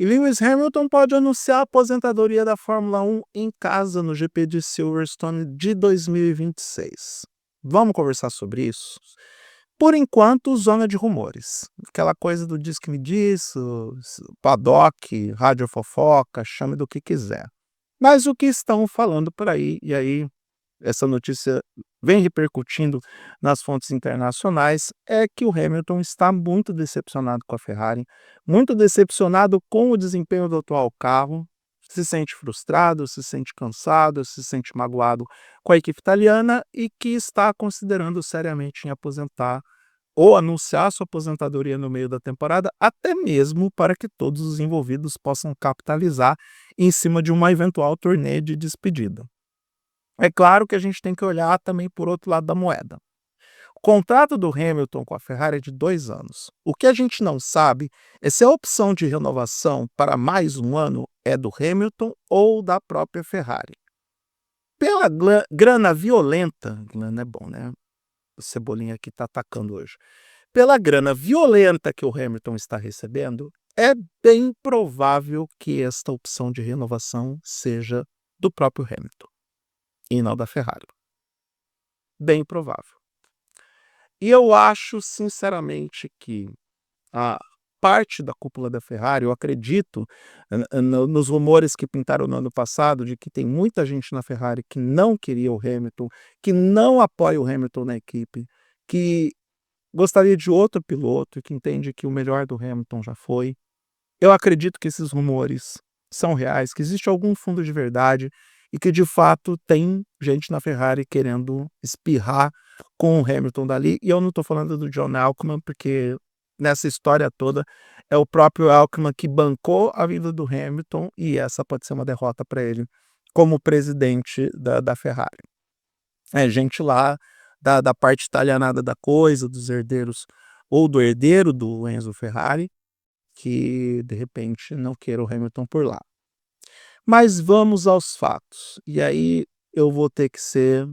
E Lewis Hamilton pode anunciar a aposentadoria da Fórmula 1 em casa no GP de Silverstone de 2026. Vamos conversar sobre isso? Por enquanto, zona de rumores. Aquela coisa do diz que me diz, o paddock, rádio fofoca, chame do que quiser. Mas o que estão falando por aí, e aí essa notícia vem repercutindo nas fontes internacionais, é que o Hamilton está muito decepcionado com a Ferrari, muito decepcionado com o desempenho do atual carro, se sente frustrado, se sente cansado, se sente magoado com a equipe italiana e que está considerando seriamente em aposentar ou anunciar sua aposentadoria no meio da temporada, até mesmo para que todos os envolvidos possam capitalizar em cima de uma eventual turnê de despedida. É claro que a gente tem que olhar também por outro lado da moeda. O contrato do Hamilton com a Ferrari é de 2 anos. O que a gente não sabe é se a opção de renovação para mais um ano é do Hamilton ou da própria Ferrari. Pela grana violenta, grana é bom, né? O Cebolinha aqui está atacando hoje. Pela grana violenta que o Hamilton está recebendo, é bem provável que esta opção de renovação seja do próprio Hamilton e não da Ferrari. Bem provável. E eu acho, sinceramente, que a parte da cúpula da Ferrari, eu acredito nos rumores que pintaram no ano passado, de que tem muita gente na Ferrari que não queria o Hamilton, que não apoia o Hamilton na equipe, que gostaria de outro piloto, que entende que o melhor do Hamilton já foi. Eu acredito que esses rumores são reais, que existe algum fundo de verdade e que de fato tem gente na Ferrari querendo espirrar com o Hamilton dali. E eu não estou falando do John Elkann, porque nessa história toda é o próprio Elkann que bancou a vida do Hamilton e essa pode ser uma derrota para ele como presidente da Ferrari. É gente lá da parte italianada da coisa, dos herdeiros ou do herdeiro do Enzo Ferrari, que de repente não queira o Hamilton por lá. Mas vamos aos fatos. E aí eu vou ter que ser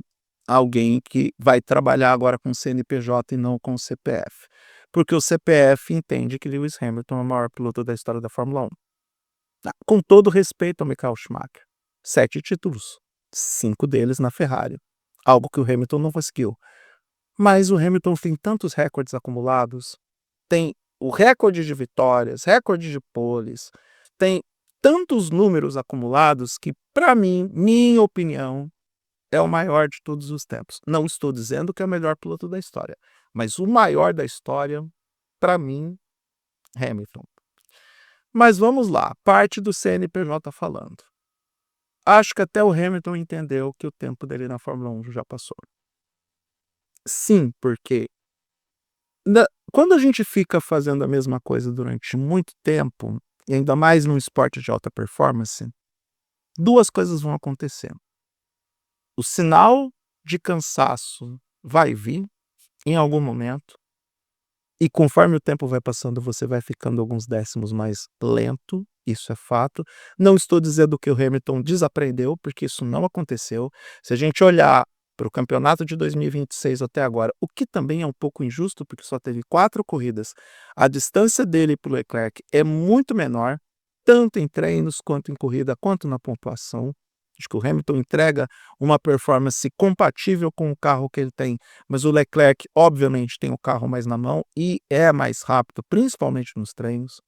alguém que vai trabalhar agora com CNPJ e não com CPF. Porque o CPF entende que Lewis Hamilton é o maior piloto da história da Fórmula 1. Com todo respeito ao Michael Schumacher. 7 títulos. 5 deles na Ferrari. Algo que o Hamilton não conseguiu. Mas o Hamilton tem tantos recordes acumulados. Tem o recorde de vitórias, recorde de poles. Tem tantos números acumulados que, para mim, minha opinião, é o maior de todos os tempos. Não estou dizendo que é o melhor piloto da história, mas o maior da história, para mim, Hamilton. Mas vamos lá, parte do CNPJ falando. Acho que até o Hamilton entendeu que o tempo dele na Fórmula 1 já passou. Sim, porque quando a gente fica fazendo a mesma coisa durante muito tempo, e ainda mais num esporte de alta performance, 2 coisas vão acontecer. O sinal de cansaço vai vir em algum momento, e conforme o tempo vai passando, você vai ficando alguns décimos mais lento, isso é fato. Não estou dizendo que o Hamilton desaprendeu, porque isso não aconteceu. Se a gente olhar para o campeonato de 2026 até agora, o que também é um pouco injusto, porque só teve 4 corridas, a distância dele para o Leclerc é muito menor, tanto em treinos, quanto em corrida, quanto na pontuação. Acho que o Hamilton entrega uma performance compatível com o carro que ele tem, mas o Leclerc, obviamente, tem o carro mais na mão e é mais rápido, principalmente nos treinos.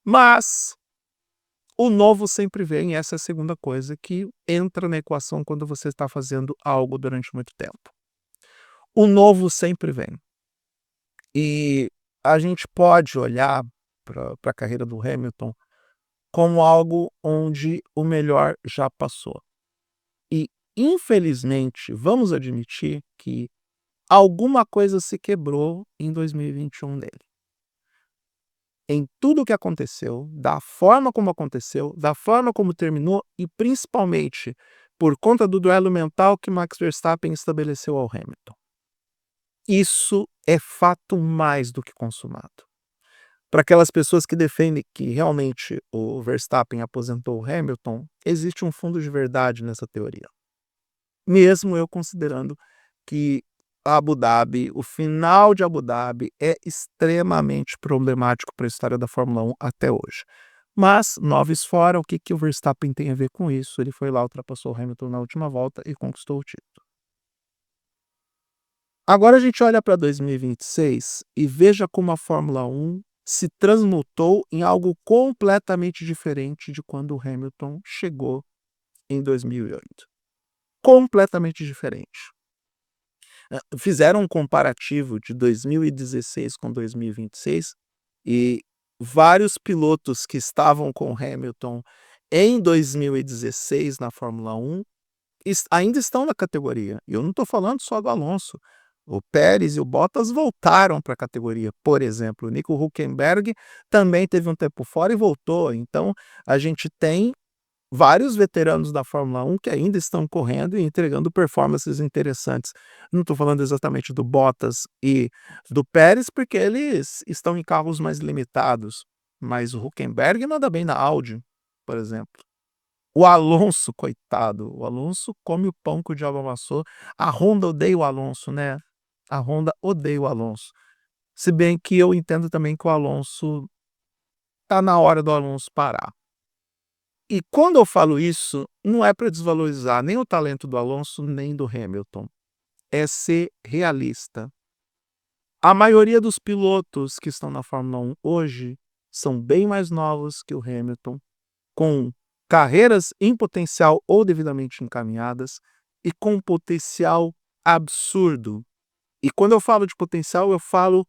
Mas o novo sempre vem, essa é a segunda coisa que entra na equação quando você está fazendo algo durante muito tempo. O novo sempre vem. E a gente pode olhar para a carreira do Hamilton como algo onde o melhor já passou. E, infelizmente, vamos admitir que alguma coisa se quebrou em 2021 nele. Em tudo o que aconteceu, da forma como aconteceu, da forma como terminou e principalmente por conta do duelo mental que Max Verstappen estabeleceu ao Hamilton. Isso é fato mais do que consumado. Para aquelas pessoas que defendem que realmente o Verstappen aposentou o Hamilton, existe um fundo de verdade nessa teoria. Mesmo eu considerando que Abu Dhabi, o final de Abu Dhabi é extremamente problemático para a história da Fórmula 1 até hoje. Mas, noves fora, o que que o Verstappen tem a ver com isso? Ele foi lá, ultrapassou o Hamilton na última volta e conquistou o título. Agora a gente olha para 2026 e veja como a Fórmula 1 se transmutou em algo completamente diferente de quando o Hamilton chegou em 2008. Completamente diferente. Fizeram um comparativo de 2016 com 2026 e vários pilotos que estavam com Hamilton em 2016 na Fórmula 1 ainda estão na categoria. E eu não estou falando só do Alonso. O Pérez e o Bottas voltaram para a categoria, por exemplo. O Nico Hülkenberg também teve um tempo fora e voltou. Então, a gente tem vários veteranos da Fórmula 1 que ainda estão correndo e entregando performances interessantes. Não estou falando exatamente do Bottas e do Pérez, porque eles estão em carros mais limitados. Mas o Hülkenberg não anda bem na Audi, por exemplo. O Alonso, coitado, o Alonso come o pão que o diabo amassou. A Honda odeia o Alonso, né? A Honda odeia o Alonso. Se bem que eu entendo também que o Alonso tá na hora do Alonso parar. E quando eu falo isso, não é para desvalorizar nem o talento do Alonso, nem do Hamilton. É ser realista. A maioria dos pilotos que estão na Fórmula 1 hoje são bem mais novos que o Hamilton, com carreiras em potencial ou devidamente encaminhadas e com potencial absurdo. E quando eu falo de potencial, eu falo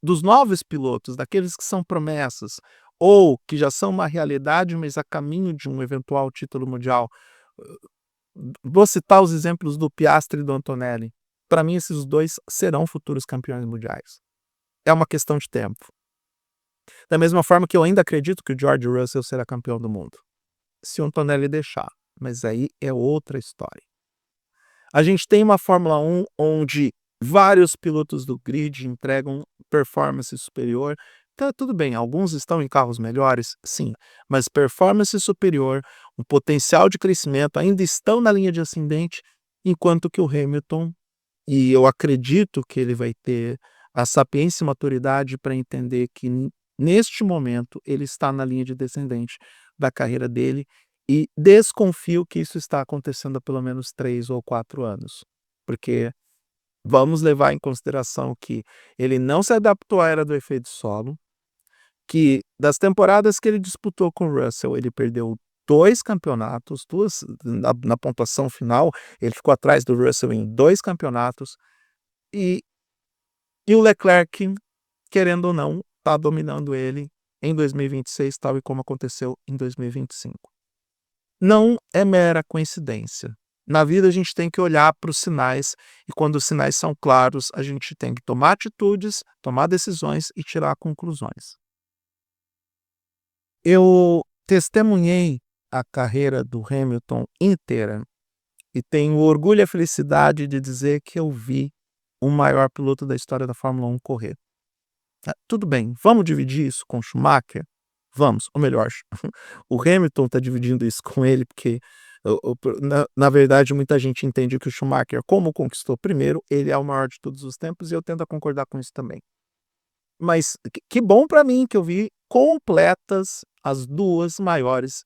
dos novos pilotos, daqueles que são promessas, ou que já são uma realidade, mas a caminho de um eventual título mundial. Vou citar os exemplos do Piastri e do Antonelli. Para mim, esses dois serão futuros campeões mundiais. É uma questão de tempo. Da mesma forma que eu ainda acredito que o George Russell será campeão do mundo, se o Antonelli deixar. Mas aí é outra história. A gente tem uma Fórmula 1 onde vários pilotos do grid entregam performance superior. Tá tudo bem, alguns estão em carros melhores, sim, mas performance superior, um potencial de crescimento, ainda estão na linha de ascendente, enquanto que o Hamilton, e eu acredito que ele vai ter a sapiência e maturidade para entender que neste momento ele está na linha de descendente da carreira dele e desconfio que isso está acontecendo há pelo menos 3 ou 4 anos, porque vamos levar em consideração que ele não se adaptou à era do efeito solo, que das temporadas que ele disputou com o Russell, ele perdeu 2 campeonatos, 2 na pontuação final, ele ficou atrás do Russell em 2 campeonatos, e o Leclerc, querendo ou não, está dominando ele em 2026, tal e como aconteceu em 2025. Não é mera coincidência. Na vida a gente tem que olhar para os sinais e quando os sinais são claros, a gente tem que tomar atitudes, tomar decisões e tirar conclusões. Eu testemunhei a carreira do Hamilton inteira e tenho o orgulho e a felicidade de dizer que eu vi o maior piloto da história da Fórmula 1 correr. Tudo bem, vamos dividir isso com o Schumacher? Vamos, ou melhor, o Hamilton está dividindo isso com ele, porque na verdade muita gente entende que o Schumacher, como conquistou primeiro, ele é o maior de todos os tempos e eu tento concordar com isso também. Mas que bom para mim que eu vi completas as duas maiores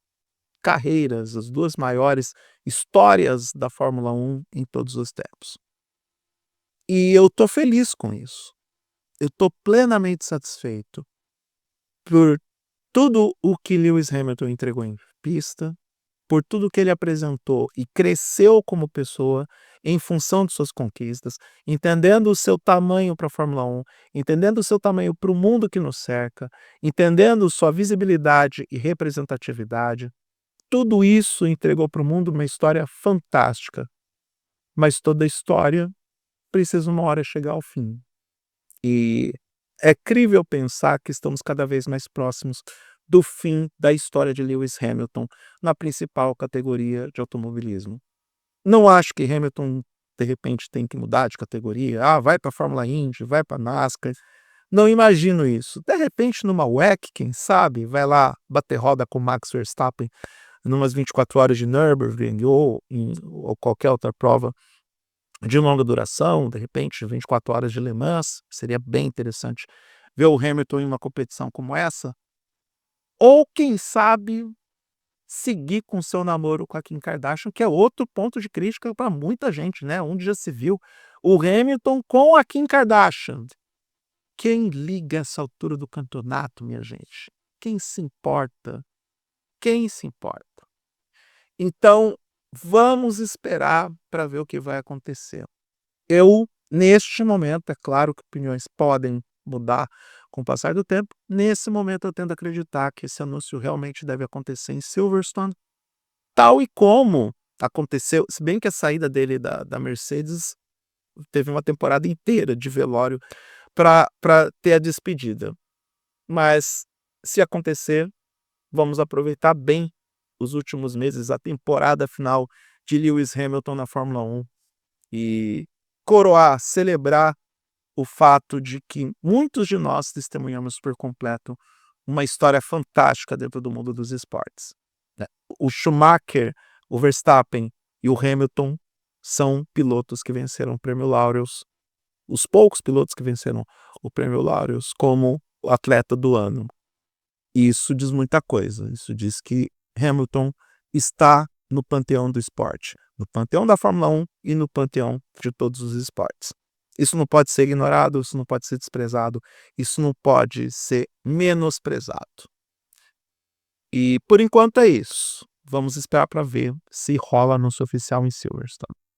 carreiras, as duas maiores histórias da Fórmula 1 em todos os tempos. E eu tô feliz com isso. Eu tô plenamente satisfeito por tudo o que Lewis Hamilton entregou em pista, por tudo que ele apresentou e cresceu como pessoa em função de suas conquistas, entendendo o seu tamanho para a Fórmula 1, entendendo o seu tamanho para o mundo que nos cerca, entendendo sua visibilidade e representatividade. Tudo isso entregou para o mundo uma história fantástica, mas toda história precisa uma hora chegar ao fim. E é crível pensar que estamos cada vez mais próximos do fim da história de Lewis Hamilton na principal categoria de automobilismo. Não acho que Hamilton, de repente, tem que mudar de categoria. Vai para a Fórmula Indy, vai para a NASCAR. Não imagino isso. De repente, numa WEC, quem sabe, vai lá bater roda com Max Verstappen numas 24 horas de Nürburgring ou qualquer outra prova de longa duração, de repente 24 horas de Le Mans, seria bem interessante ver o Hamilton em uma competição como essa, ou quem sabe seguir com seu namoro com a Kim Kardashian, que é outro ponto de crítica para muita gente, né, onde já se viu o Hamilton com a Kim Kardashian. Quem liga essa altura do campeonato, minha gente? Quem se importa? Quem se importa? Então, vamos esperar para ver o que vai acontecer. Eu, neste momento, é claro que opiniões podem mudar com o passar do tempo, nesse momento eu tendo a acreditar que esse anúncio realmente deve acontecer em Silverstone, tal e como aconteceu, se bem que a saída dele da Mercedes teve uma temporada inteira de velório para ter a despedida. Mas, se acontecer, vamos aproveitar bem os últimos meses, a temporada final de Lewis Hamilton na Fórmula 1 e coroar, celebrar o fato de que muitos de nós testemunhamos por completo uma história fantástica dentro do mundo dos esportes, né. O Schumacher, o Verstappen e o Hamilton são pilotos que venceram o prêmio Laureus, os poucos pilotos que venceram o prêmio Laureus como o atleta do ano. E isso diz muita coisa, isso diz que Hamilton está no panteão do esporte, no panteão da Fórmula 1 e no panteão de todos os esportes. Isso não pode ser ignorado, isso não pode ser desprezado, isso não pode ser menosprezado. E por enquanto é isso. Vamos esperar para ver se rola anúncio oficial em Silverstone.